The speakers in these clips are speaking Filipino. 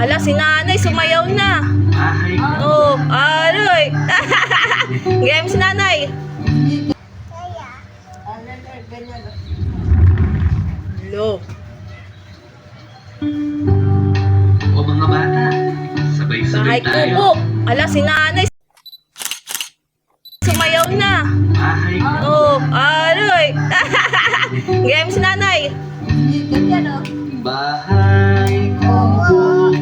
Hala, si nanay sumayaw na. Oh, aroy. Game si nanay. Lo. O mga bata, sabay-sabay Bahay kubo. Hala, si nanay sumayaw na. Oh, aroy. Game si nanay. Bahay kubo,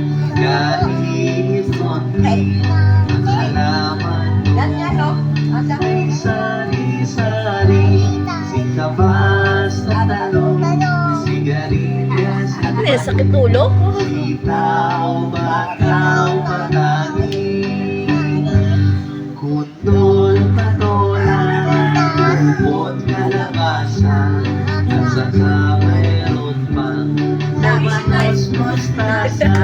kahit konti ang halaman, may sari-sari, singkamas na talong, sigarilyas at Ano yun, sakit ulo? sitaw, bakaw, patani, kundol, patola, upot, kalabasa, at saka mayroon pang dawanas, mustasa,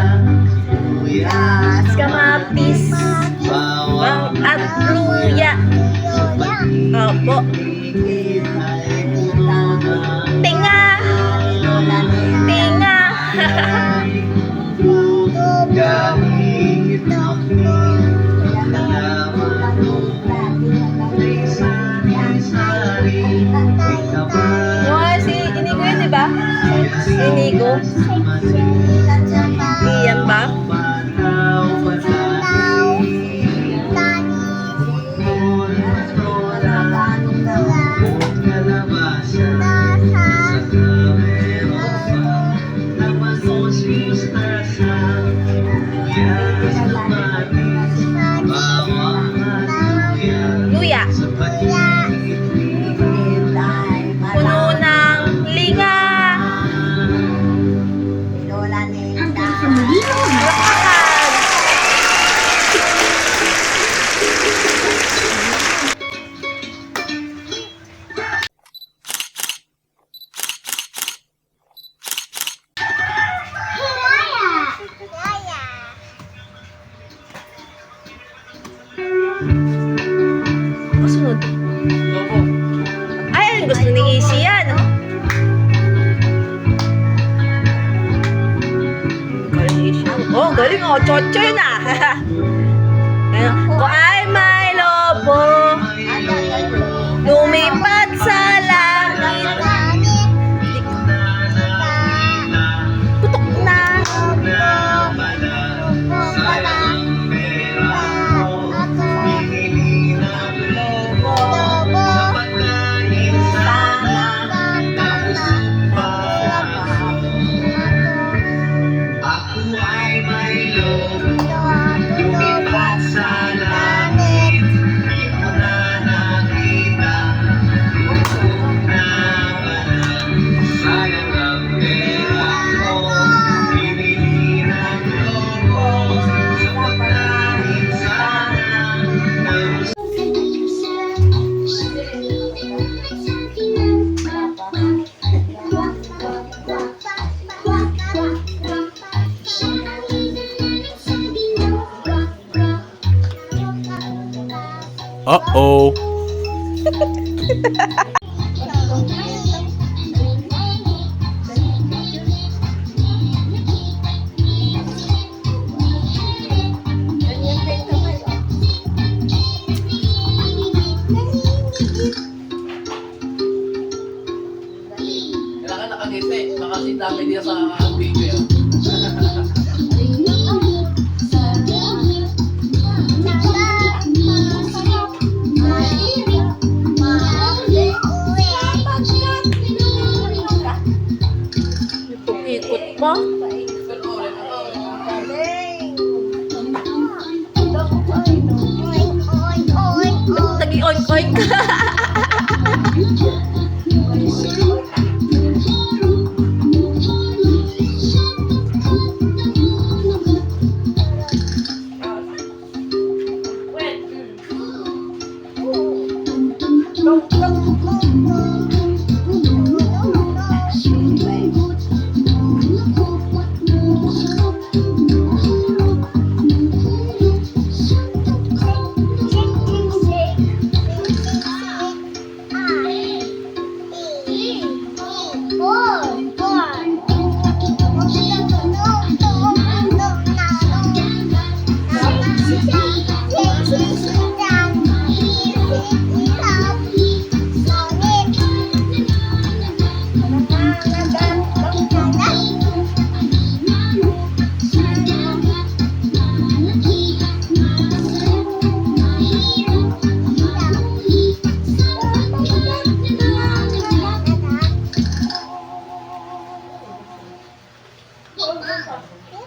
sibuyas, Kamatis. bawang At luya. Opo. Tinga. Tinga. Wow, si Inigo yun, diba? Inigo. Iyan ba? Luya. Puno ng linga. Lapakan. Kasunod. Ay, gusto ni Isi yan. Galing Isi. Oh, galing oh. Chocho yun ah. Ano? Ko ay may lobo, lumipat sa langit. Putok na. Ako ay may lobo, lumipat sa langit. Di mo na nakita, putok na pala. Sayang ang pera ko, binili ng lobo. Sa pagkain sana, ng Uh-oh. Kailangan nakangiti. Baka si dami niya sa video. Mommy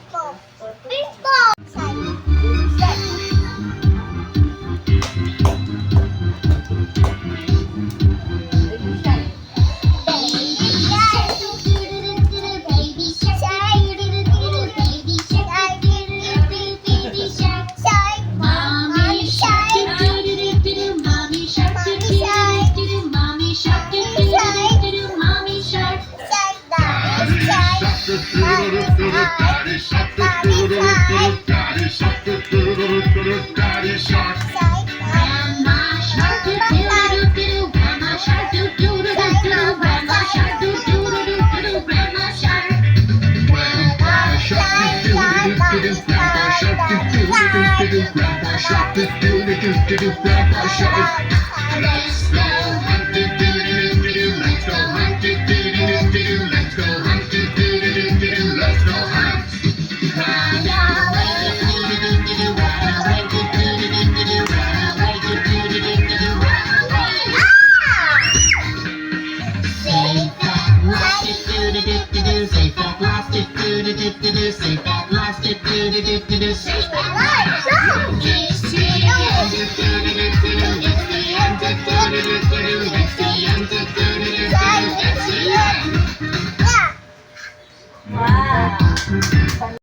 shark, do-do-do-do-do, mommy shark, do-do-do-do-do, mommy shark, do-do-do-do-do, mommy shark. Grandma shark, do-do-do-do-do, grandma shark, do-do-do-do-do, grandma shark, do-do-do-do-do, grandma shark. Let's go hunt, let's go hunt, let's go hunt, let's go hunt. Run away, do-do-do-do-do, run away, do-do-do-do-do, run away, do-do-do-do-do, run away. Safe at last, do-do-do-do-do, safe at last, do-do-do-do-do, safe at last, do-do-do-do-do, safe at last. It's the end, do-do-do-do-do, it's the end, do-do-do-do-do, it's the end, do-do-do-do-do, it's the end. Wow!